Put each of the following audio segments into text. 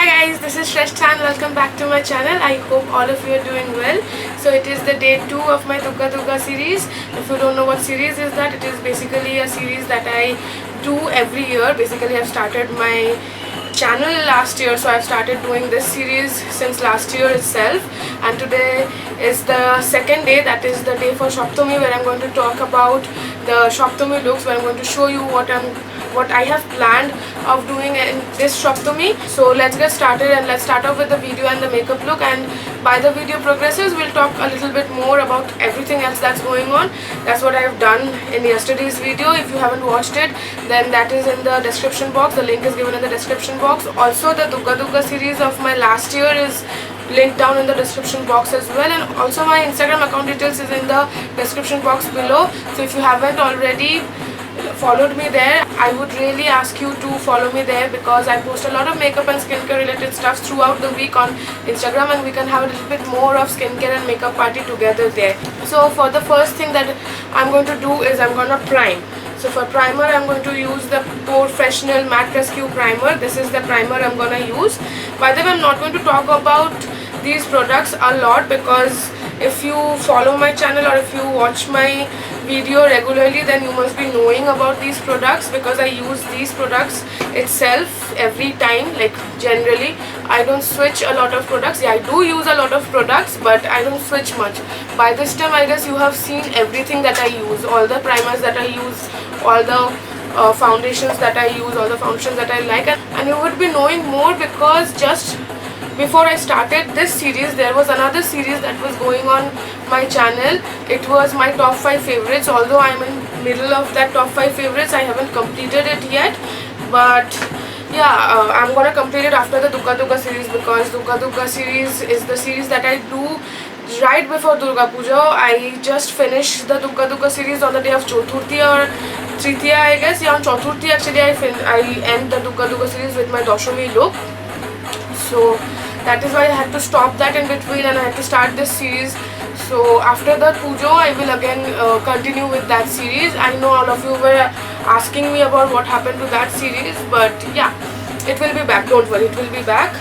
guys, this is Shrestha and welcome back to my channel. I hope all of you are doing well. So it is the day 2 of my Dugga Dugga series. If you don't know what series is that, it is basically a series that I do every year. Basically I've started my channel last year, so I've started doing this series since last year itself, and today is the second day, that is the day for Shoptami, where I'm going to talk about the Shoptami looks, where I'm going to show you what I have planned of doing in this Shoptami. So let's get started, and let's start off with the video and the makeup look, and by the video progresses we'll talk a little bit more about everything else that's going on. That's what I have done in yesterday's video. If you haven't watched it, then that is in the description box. The link is given in the description box. Also the Dugga Dugga series of my last year is linked down in the description box as well, and also my Instagram account details is in the description box below. So if you haven't already followed me there, I would really ask you to follow me there, because I post a lot of makeup and skincare related stuff throughout the week on Instagram, and we can have a little bit more of skincare and makeup party together there. So for the first thing that I'm going to do is I'm going to prime. So for primer, I'm going to use the Porefessional Matte Rescue Primer. This is the primer I'm going to use. By the way, I'm not going to talk about these products a lot, because if you follow my channel or if you watch my video regularly, then you must be knowing about these products, because I use these products itself every time. Like generally I don't switch a lot of products. Yeah, I do use a lot of products, but I don't switch much. By this time I guess you have seen everything that I use, all the primers that I use, all the foundations that I use, all the foundations that I like, and you would be knowing more, because just before I started this series there was another series that was going on my channel. It was my top 5 favorites. Although I'm in middle of that top 5 favorites, I haven't completed it yet, but yeah, I'm gonna complete it after the Dugga Dugga series, because Dugga Dugga series is the series that I do right before Durga Puja. I just finished the Dugga Dugga series on the day of Chaturthi or Tritiya, I guess. Yeah, on Chaturthi actually I end the Dugga Dugga series with my Dashami look. So that is why I had to stop that in between and I had to start this series. So after the Pujo, I will again continue with that series. I know all of you were asking me about what happened to that series, but yeah, it will be back, don't worry, it will be back.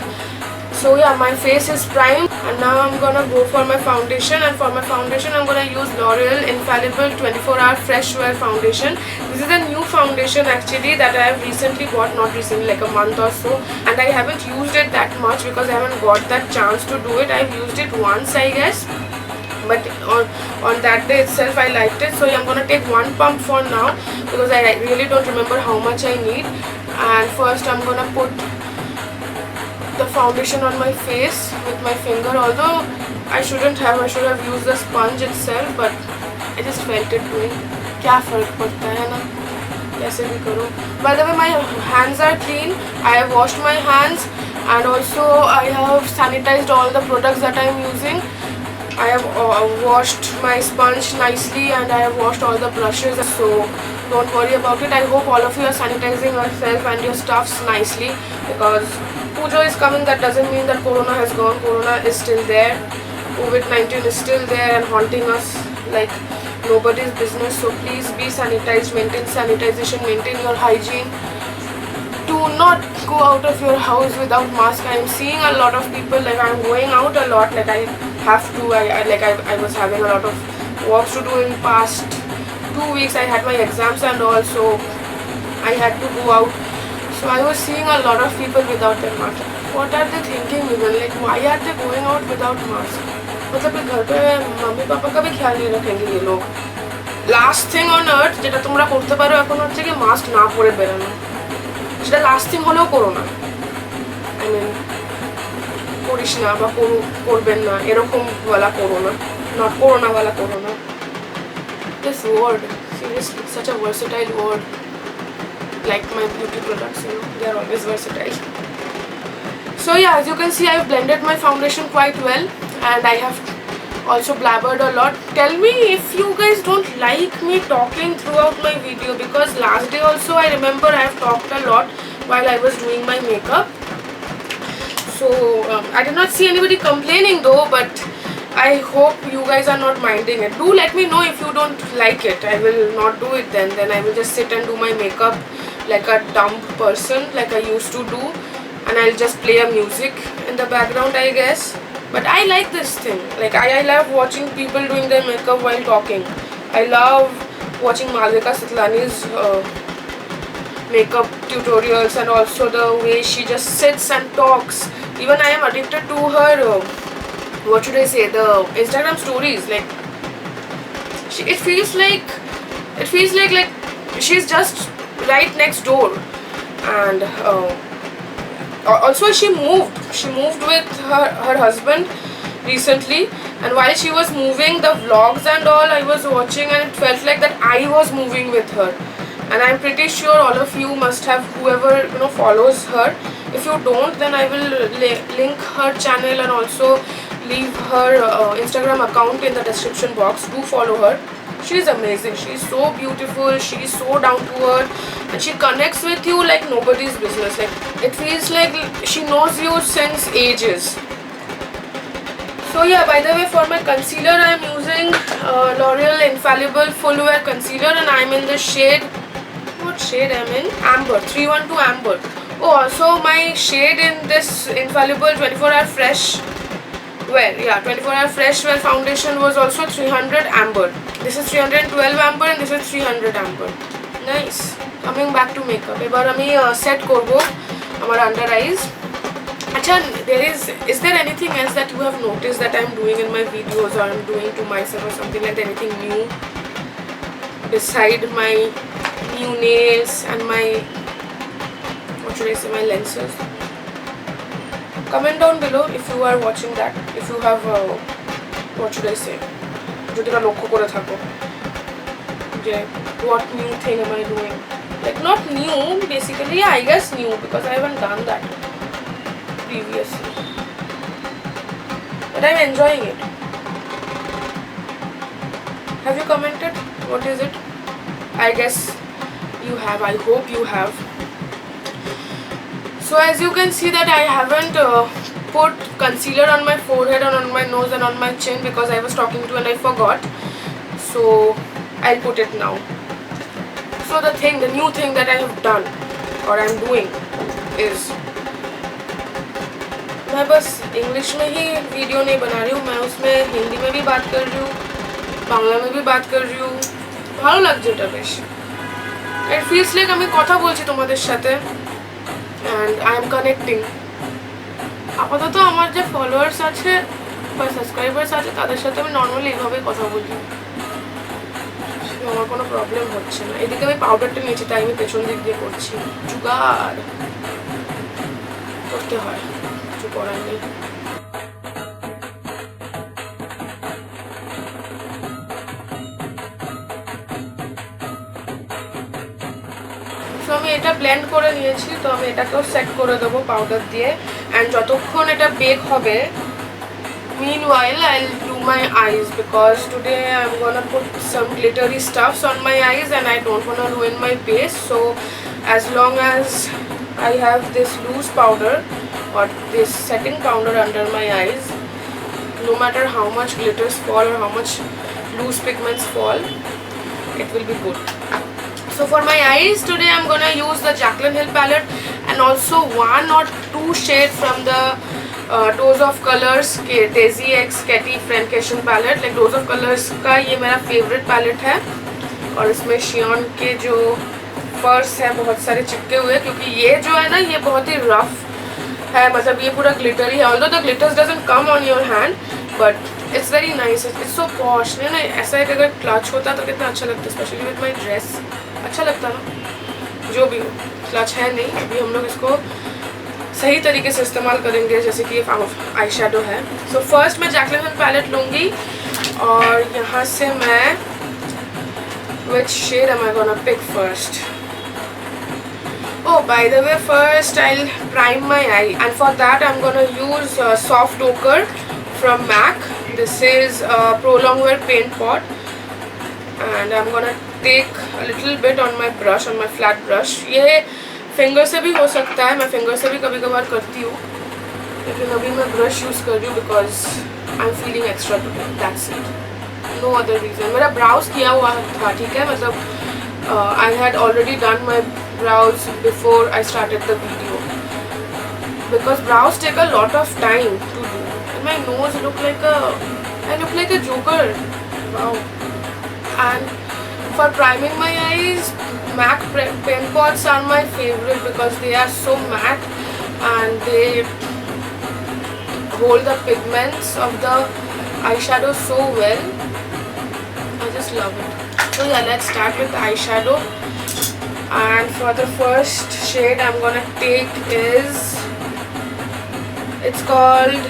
So yeah, my face is primed, and now I'm gonna go for my foundation, and for my foundation I'm gonna use L'Oreal Infallible 24-hour Fresh Wear Foundation. This is a new foundation actually that I have recently bought, not recently, like a month or so, and I haven't used it that much because I haven't got that chance to do it. I've used it once, I guess, but on that day itself I liked it. So I'm gonna take one pump for now, because I really don't remember how much I need. And first I'm gonna put the foundation on my face with my finger, although I should have used the sponge itself, but I just felt it doing. क्या फर्क पड़ता है ना, कैसे भी करो. By the way, my hands are clean. I have washed my hands, and also I have sanitized all the products that I am using. I have washed my sponge nicely, and I have washed all the brushes, so don't worry about it. I hope all of you are sanitizing yourself and your stuffs nicely, because Puja is coming. That doesn't mean that Corona has gone. Corona is still there. COVID-19 is still there and haunting us like nobody's business. So please be sanitized, maintain sanitization, maintain your hygiene. Do not go out of your house without mask. I am seeing a lot of people, like I'm going out a lot, like I have to. I was having a lot of work to do in past 2 weeks. I had my exams and all, so I had to go out. So I was seeing a lot of people without their mask. What are they thinking even? Like, why are they going out without mask? मतलब घर पे mummy papa का भी ख्याल नहीं रखेंगे ये लोग. Last thing on earth যেটা তোমরা করতে পারো এখন হচ্ছে কি মাস্ক না পরে বেরোনো. সেটা লাস্ট থিং হলেও করো না. I mean, করিস না বা করবেন না এরকম ওয়ালা করো না. not করোনা ওয়ালা করো না. This word, seriously, such a versatile word. Like my beauty products, you know, they are always versatile. So yeah, as you can see, I've blended my foundation quite well, and I have also blabbered a lot. Tell me if you guys don't like me talking throughout my video, because last day also I remember I have talked a lot while I was doing my makeup. So I did not see anybody complaining though, but I hope you guys are not minding it. Do let me know if you don't like it. I will not do it then. Then I will just sit and do my makeup like a dumb person, like I used to do. and I'll just play a music in the background, I guess. But I like this thing. Like I love watching people doing their makeup while talking. I love watching Malvika Sitlani's makeup tutorials, and also the way she just sits and talks. Even I am addicted to her what should I say, the Instagram stories. Like it feels like she's just right next door. And also she moved with her husband recently, and while she was moving, the vlogs and all I was watching, and it felt like that I was moving with her. And I'm pretty sure all of you must have, whoever follows her. If you don't, then I will link her channel and also leave her Instagram account in the description box. Do follow her. She's amazing. She's so beautiful. She's so down to earth, and she connects with you like nobody's business. Like it feels like she knows you since ages. So yeah, by the way, for my concealer I am using L'Oreal Infallible Full Wear Concealer, and I'm in the shade, what shade I'm in? Amber, 312 Amber. Oh, also my shade in this Infallible 24-hour Fresh Wear, yeah, 24-hour Fresh Wear foundation was also 300 Amber. This is 312 Amber and this is 300 Amber. Nice. Coming back to makeup, ebar ami set korbo amar under eyes. Acha, is there anything else that you have noticed that I'm doing in my videos, or I'm doing to myself, or something like that? Anything new beside my new nails and my, what should I say, my lenses? Comment down below if you are watching that, if you have what should I say, jodi na lokho kore thako je what new thing am I doing. Like not new, basically, yeah, I guess new, because I haven't done that previously, but I'm enjoying it. Have you commented? What is it? I guess you have. I hope you have. So as you can see that I haven't put concealer on my forehead and on my nose and on my chin, because I was talking to and I forgot. So I'll put it now. So the new thing that I have done, or I'm doing, is मैं बस English में ही video नहीं बना रही हूँ, मैं उसमें हिंदी में भी बात कर रही हूँ, बांग्ला में भी बात कर रही हूँ. ভালো লাগছে এটা বেশ. It feels like আমি কথা বলছি তোমাদের সাথে, and I am connecting. আপাতত আমার যে ফলোয়ার্স আছে বা সাবস্ক্রাইবার্স আছে তাদের সাথে আমি নর্মালি এইভাবেই কথা বলি, আমার কোনো প্রবলেম হচ্ছে না. এদিকে আমি পাউডারটা নিয়েছি, তাই আমি পেছন দিক দিয়ে করছি. জুগাড় করতে হয়, কিছু করার নেই. সো আমি এটা ব্লেন্ড করে নিয়েছি, তো আমি এটাকেও সেট করে দেবো পাউডার দিয়ে. অ্যান্ড যতক্ষণ এটা বেক হবে, meanwhile I'll do my eyes, because today I'm gonna put some glittery stuffs on my eyes and I don't wanna ruin my base. So as long as I have this loose powder or this setting powder under my eyes, no matter how much glitters fall or how much loose pigments fall, it will be good. So for my eyes today I'm gonna use the Jaclyn Hill palette and also 1 or 2 shades from the Dose of Colors Daisy X Ketty Francation palette. Like Dose of Colors का ये मेरा favorite palette है, और इसमें शियॉन के जो फर्स है बहुत सारे चिपके हुए, क्योंकि ये जो है ना ये बहुत ही रफ है, मतलब ये पूरा ग्लिटरी है. although the glitters doesn't come on your hand, but it's very nice, it's so posh. ना ऐसा एक अगर क्लच होता तो कितना अच्छा लगता, स्पेशली विद माई ड्रेस. अच्छा लगता ना. जो भी हो, क्लच है नहीं. अभी हम लोग इसको सही तरीके से इस्तेमाल करेंगे, जैसे कि ये आई शेडो है. सो फर्स्ट मैं जैकलिन हिल पैलेट लूँगी, और यहाँ से मैं which shade am I gonna pick first? Oh, by the way, first I'll prime my eye, and for that I'm gonna use Soft Ochre from MAC. This is Pro Longwear Paint Pot, and I'm gonna take a little bit on my brush, on my flat brush. ये finger से भी हो सकता है, मैं finger से भी कभी कभार करती हूँ, लेकिन अभी मैं ब्रश यूज़ कर रही हूँ because I am feeling extra today, that's it, no other reason. मेरा ब्राउज किया हुआ था, ठीक है, मतलब I had already done my brows before I started the video. because brows take a lot of time to do. And my nose I look like a joker. Wow. And for priming my eyes, MAC pen pots are my favorite because they are so matte and they hold the pigments of the eyeshadow so well. I just love it. So yeah, let's start with the eyeshadow. And for the first shade I'm gonna take is, it's called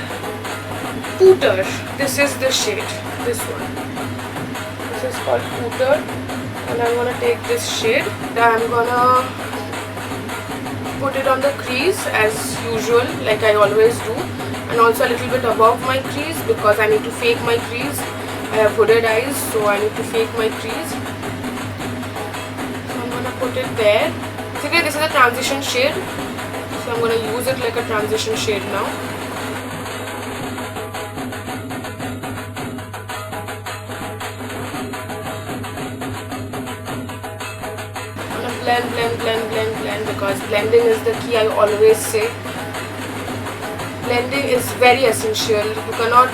Pooter. This is the shade, this one. This is called Pooter, and I'm gonna take this shade. Then I'm gonna put it on the crease as usual, like I always do, and also a little bit above my crease because I need to fake my crease. I have hooded eyes, so I need to fake my crease. So I'm gonna put it there. Basically, this is a transition shade, so I'm gonna use it like a transition shade now. Blend because blending is the key. I always say blending is very essential. You cannot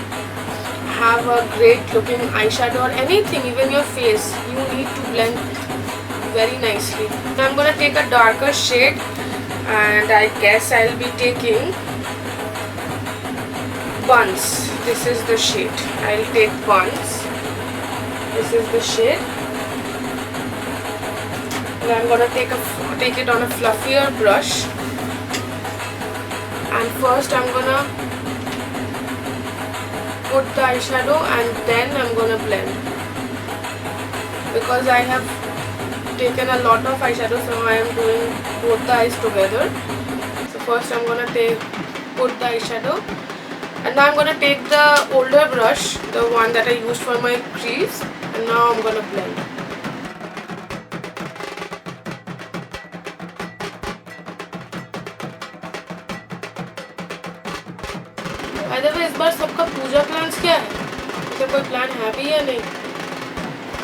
have a great looking eyeshadow or anything, even your face. You need to blend very nicely. Now I'm gonna take a darker shade, and I guess I'll be taking Buns. This is the shade. I'll take Buns. This is the shade. And I'm gonna take it on a fluffier brush, and first I'm gonna put the eyeshadow and then I'm gonna blend, because I have taken a lot of eyeshadow, so I am doing both the eyes together. So first I'm gonna put the eyeshadow, and now I'm gonna take the older brush, the one that I used for my crease, and now I'm gonna blend. By the way, इस बार सबका पूजा plans क्या है? क्या कोई plan है भी या नहीं?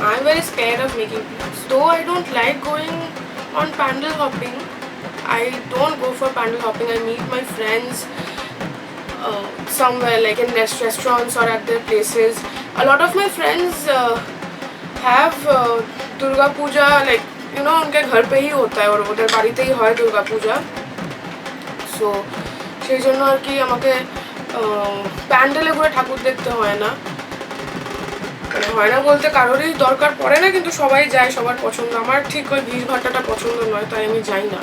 I'm very scared of making plans. Though I don't like going on pandal hopping, I don't go for pandal hopping. I meet my friends somewhere, like in restaurants or at their places. A lot of my friends have Durga Puja, like उनके घर पे ही होता है और उधर बाड़ीते ही হয় Durga Puja. So সেই জন্য আর কি আমাকে প্যান্ডেলে ঘুরে ঠাকুর দেখতে হয় না, মানে হয় না বলতে কারোরই দরকার পড়ে না, কিন্তু সবাই যায়, সবার পছন্দ। আমার ঠিক ওই ভিড় ভাট্টাটা পছন্দ নয়, তাই আমি যাই না।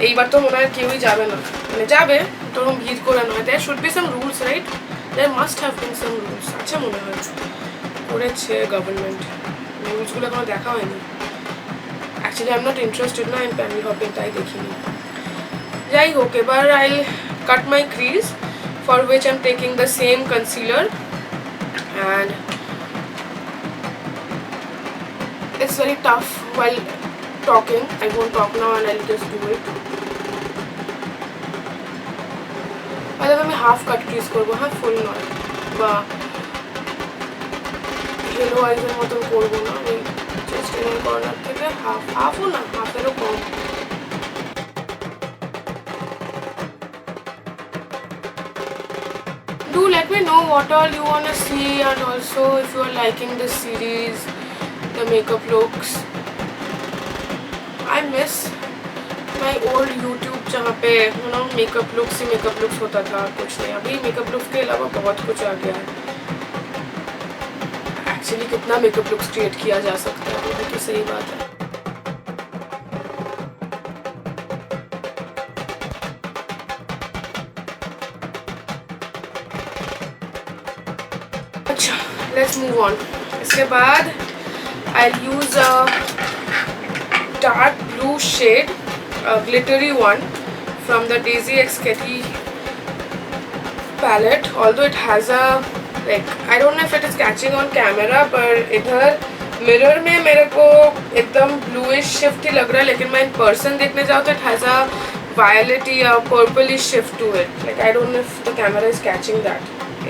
এইবার তো মনে হয় কেউই যাবে না, মানে যাবে তখন ভিড় করে নয়। There should be some rules, right? There must have been some rules. আচ্ছা মনে হয় করেছে গভর্নমেন্ট, রুলসগুলো এখনো দেখা হয়নি। Actually I am not interested না ইন প্যান্ডেল হপিং, তাই দেখিনি। যাই হোক, এবার I cut my crease, for which I'm taking the same concealer, and it's very tough while talking. I won't talk now and I'll just do it. By the way, আমি half cut crease করবো, হ্যাঁ, ফুল নয়, বা yellow eyes এর মতন করবো না। আমি চেস্ট এর কর্নার থেকে হাফও না, হাফেরও কম। Do let me know what all you want to see, and also if you are liking this series, the makeup looks. I miss my old YouTube जहाँ पे makeup looks होता था, कुछ नहीं। अभी makeup looks के अलावा बहुत कुछ आ गया है। Actually कितना makeup looks create किया जा सकता है, वो तो सही बात है। Let's move on. इसके बाद I'll use a dark blue shade, a glittery one from the Daisy X Ketty palette. Although it has a, like, I don't know if it is catching on camera, but इधर mirror में मेरे को एकदम bluish shift ही लग रहा है, लेकिन मैं in person देखने जाऊँ तो it has a violet या purplish shift to it. Like I don't know if the camera is catching that.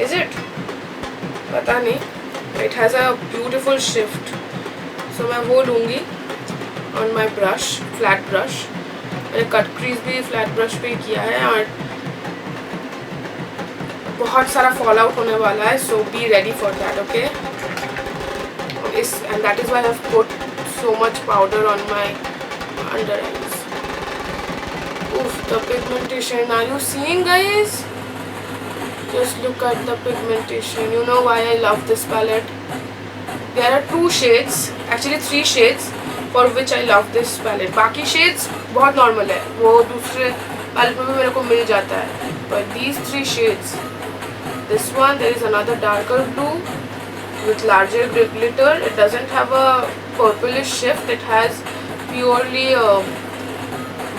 Is it? पता नहीं। It has a beautiful shift, so मैं वो लूँगी on my brush, flat brush. मैंने cut crease भी flat brush पे किया है, और बहुत सारा फॉल आउट होने वाला है, so be ready for that, okay? And that is why I have put so much powder on my under eyes. Oof, the pigmentation, are you seeing, guys? Just look at the pigmentation. You know why I love this palette? There are 2 shades, actually 3 shades for which I love this palette. बाकी shades बहुत normal है, वो दूसरे palette में भी मेरे को मिल जाता है. But these 3 shades, this one, there is another darker blue with larger glitter. It doesn't have a purplish shift. It has purely a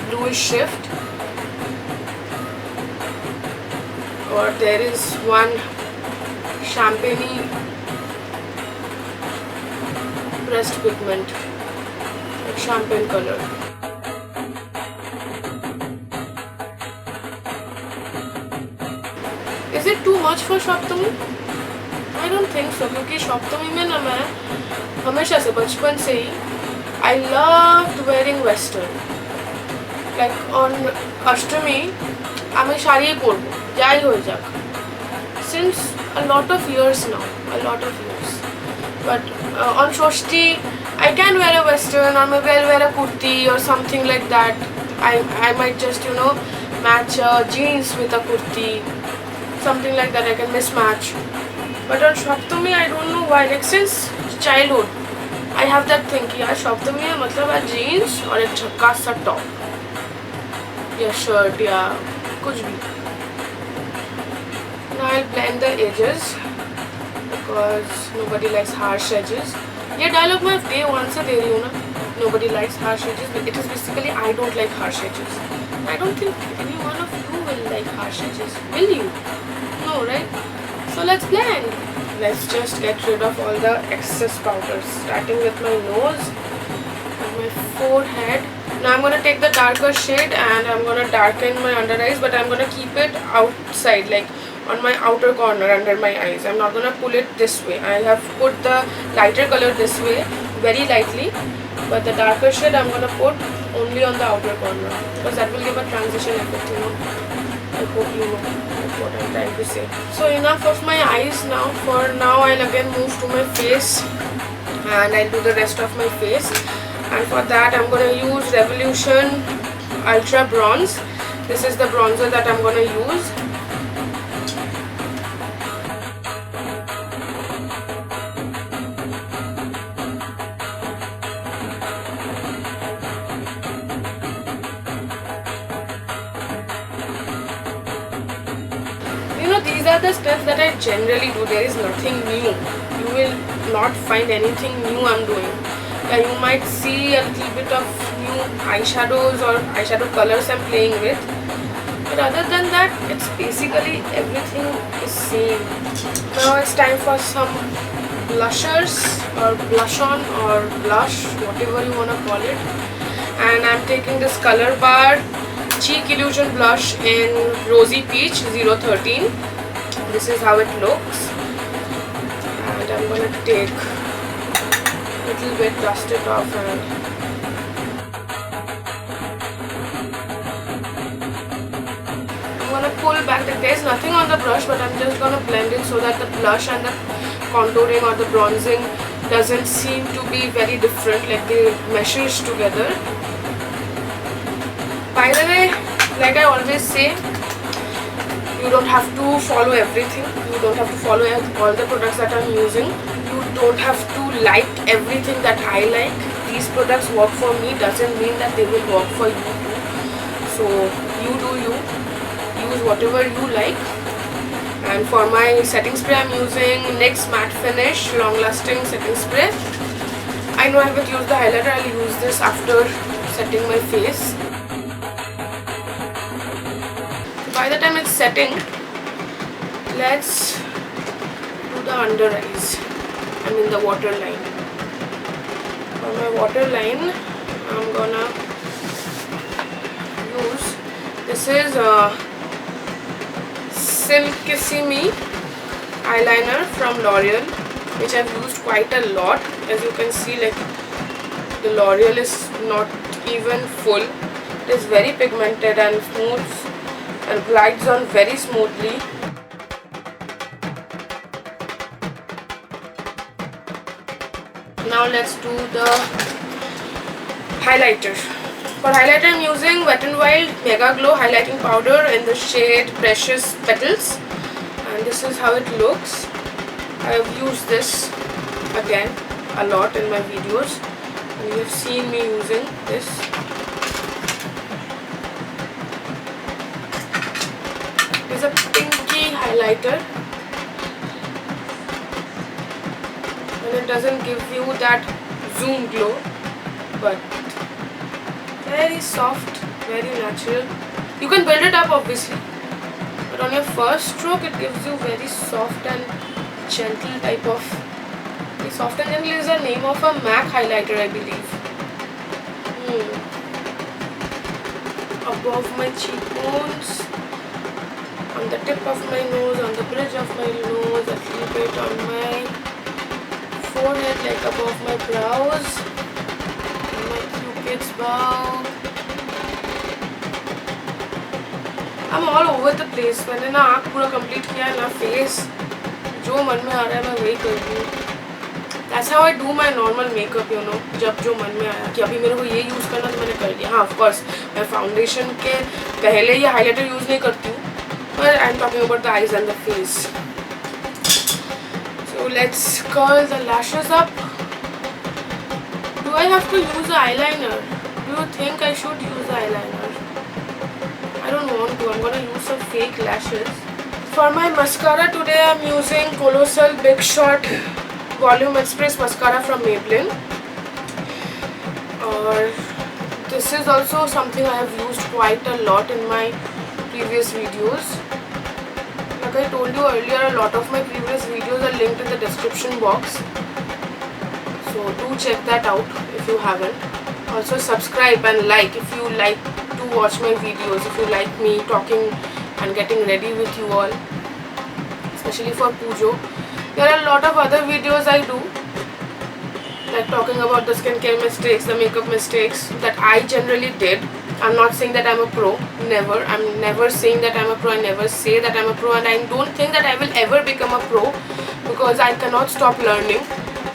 bluish shift. Or there is one champagne pressed pigment, like champagne color. Is it too much for Shoptami? I don't think so, क्योंकि Shoptami में ना मैं हमेशा से बचपन से ही I loved wearing western. Like on Ashtami আমি শাড়ি পরবো যাই হয়ে যাক, since a lot of years now, a lot of years. But on Shoshti I can wear a western, or maybe I'll wear a kurti or something like that. I might just, you know, match jeans with a kurti, something like that. I can mismatch. But on Shoptami I don't know why, like since childhood I have that thing कि यार Shoptami है मतलब है jeans और एक झक्कास सा top या shirt या कुछ भी. Now I'll blend the edges because nobody likes harsh edges. ये dialogue मैं day 1 से दे रही हूँ ना, nobody likes harsh edges, but it is basically I don't like harsh edges. I don't think any one of you will like harsh edges, will you? No, right? So let's blend. Let's just get rid of all the excess powders, starting with my nose and my forehead. Now I'm gonna take the darker shade and I'm gonna darken my under eyes, but I'm gonna keep it outside, like on my outer corner under my eyes. I'm not gonna pull it this way. I have put the lighter color this way, very lightly, but the darker shade I'm gonna put only on the outer corner because that will give a transition effect, you know. I hope you know what I'm trying to say. So enough of my eyes now. For now I'll again move to my face and I'll do the rest of my face. And for that I'm going to use Revolution Ultra Bronze. This is the bronzer that I'm going to use. You know, these are the steps that I generally do. There is nothing new. You will not find anything new I'm doing. You might see a little bit of new eyeshadows or eyeshadow colors I'm playing with, but other than that it's basically everything is same. Now it's time for some blushers or blush on or blush, whatever you want to call it. And I'm taking this Color Bar Cheek Illusion blush in Rosy Peach 013. This is how it looks, and I'm gonna take little bit, dust it off, and I'm gonna pull back. There's nothing on the brush, but I'm just gonna blend it so that the blush and the contouring or the bronzing doesn't seem to be very different, like they meshes together. By the way, like I always say, you don't have to follow everything. You don't have to follow all the products that I'm using. You don't have to like everything that I like. These products work for me doesn't mean that they will work for you too. So you do you. Use whatever you like. And for my setting spray I'm using NYX Matte Finish Long Lasting Setting Spray. I know I haven't used the highlighter. I'll use this after setting my face. By the time it's setting, let's do the under eyes. I mean the waterline. For my waterline, I'm gonna use, this is Silkissime eyeliner from L'Oreal, which I've used quite a lot. As you can see, like the L'Oreal is not even full. It is very pigmented and smooth and glides on very smoothly. now let's do the highlighter. For highlighter I'm using Wet n Wild Mega Glow highlighting powder in the shade Precious Petals, and this is how it looks. I have used this again a lot in my videos, and you have seen me using this. It is a pinky highlighter, and it doesn't give you that zoom glow, but very soft, very natural. You can build it up obviously, but on your first stroke it gives you very soft and gentle type of. Soft and Gentle is the name of a MAC highlighter, I believe. Above my cheekbones, on the tip of my nose, on the bridge of my nose, a little bit on my forehead, like above my brows, on my cupid's bow. I'm all over the place. मैंने ना आँख पूरा complete किया है, ना face. जो मन में आ रहा है मैं वही कर रही हूँ. That's how I do my normal makeup, you know. जब जो मन में आया कि अभी मेरे को ये यूज़ करना तो मैंने कर लिया. हाँ, of course, मैं फाउंडेशन के पहले ये हाइलाइटर यूज़ नहीं करती हूँ. But I'm talking about the eyes and the face. So let's curl the lashes up. Do I have to use the eyeliner? Do you think I should use the eyeliner? I don't want to. I'm gonna use some fake lashes. For my mascara today, I'm using Colossal Big Shot Volume Express mascara from Maybelline. This is also something I have used quite a lot in my previous videos. Like I told you earlier, a lot of my previous videos are linked in the description box. So do check that out if you haven't. Also subscribe and like if you like to watch my videos, if you like me talking and getting ready with you all, especially for Pujo. There are a lot of other videos I do, like talking about the skincare mistakes, the makeup mistakes that I generally did. I'm not saying that I'm a pro, never. I'm never saying that I'm a pro, I never say that I'm a pro, and I don't think that I will ever become a pro because I cannot stop learning.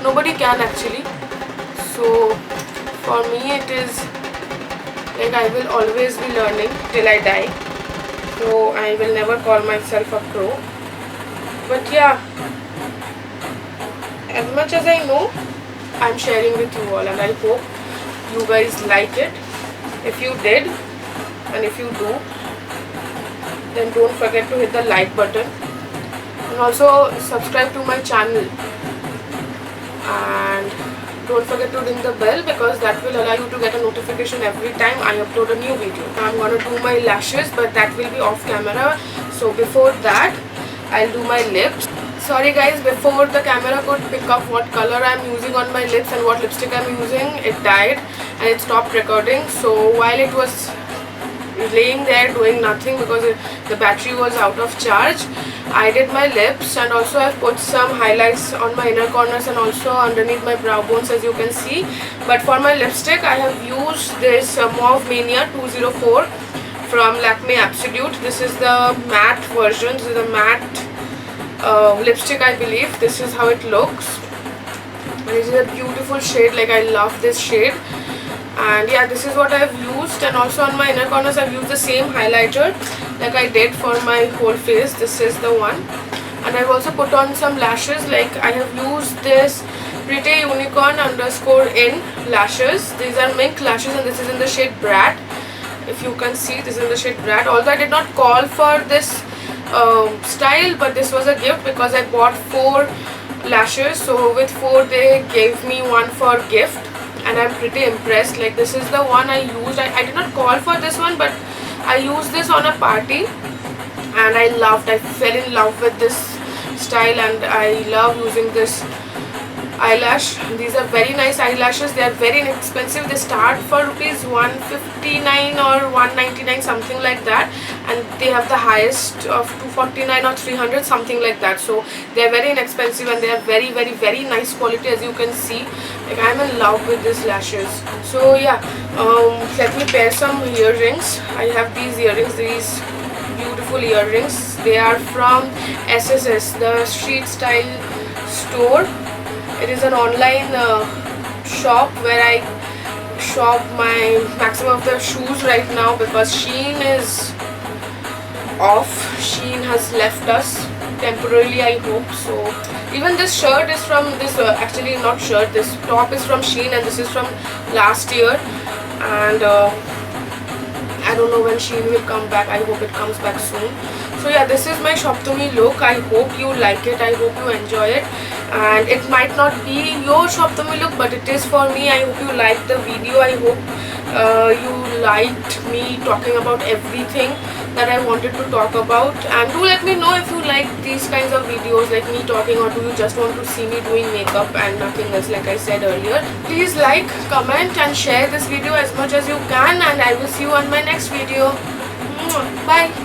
Nobody can actually. So for me it is like I will always be learning till I die. So I will never call myself a pro. But yeah, as much as I know, I'm sharing with you all, and I hope you guys like it. If you did, and if you do, then don't forget to hit the like button and also subscribe to my channel, and don't forget to ring the bell because that will allow you to get a notification every time I upload a new video. I'm gonna do my lashes, but that will be off camera. So before that, I'll do my lips. Sorry guys, before the camera could pick up what color I'm using on my lips and what lipstick I'm using, it died and it stopped recording. So while it was laying there doing nothing because the battery was out of charge, I did my lips, and also I've put some highlights on my inner corners and also underneath my brow bones, as you can see. But for my lipstick, I have used this Mauve Mania 204 from Lakme Absolute. This is the matte version. This is the matte lipstick, I believe. This is how it looks, and this is a beautiful shade. Like, I love this shade. And yeah, this is what I've used. And also on my inner corners I've used the same highlighter like I did for my whole face. This is the one. And I've also put on some lashes. Like, I have used this Pretty Unicorn _in lashes. These are mink lashes, and this is in the shade Brat. If you can see, this is in the shade Brat. Although I did not call for this style, but this was a gift because I bought 4 lashes. So with 4 they gave me one for gift, and I'm pretty impressed. Like, this is the one I used. I did not call for this one, but I used this on a party and I fell in love with this style, and I love using this eyelash. These are very nice eyelashes. They are very inexpensive. They start for rupees 159 or 199, something like that, and they have the highest of 249 or 300, something like that. So they are very inexpensive and they are very, very, very nice quality, as you can see. Like, I'm in love with these lashes. So yeah, let me pair some earrings. I have these earrings, these beautiful earrings. They are from SSS, the street style store. It is an online shop where I shop my maximum of the shoes right now, because Shein is off. Shein has left us temporarily, I hope. So even this shirt is from this actually not shirt, this top is from Shein, and this is from last year. And I don't know when Shein will come back. I hope it comes back soon. So yeah, this is my Shop To Me look. I hope you like it. I hope you enjoy it. And it might not be your Shop To Me look, but it is for me. I hope you liked the video. I hope you liked me talking about everything that I wanted to talk about. And do let me know if you like these kinds of videos, like me talking, or do you just want to see me doing makeup and nothing else, like I said earlier. Please like, comment and share this video as much as you can, and I will see you on my next video. Bye.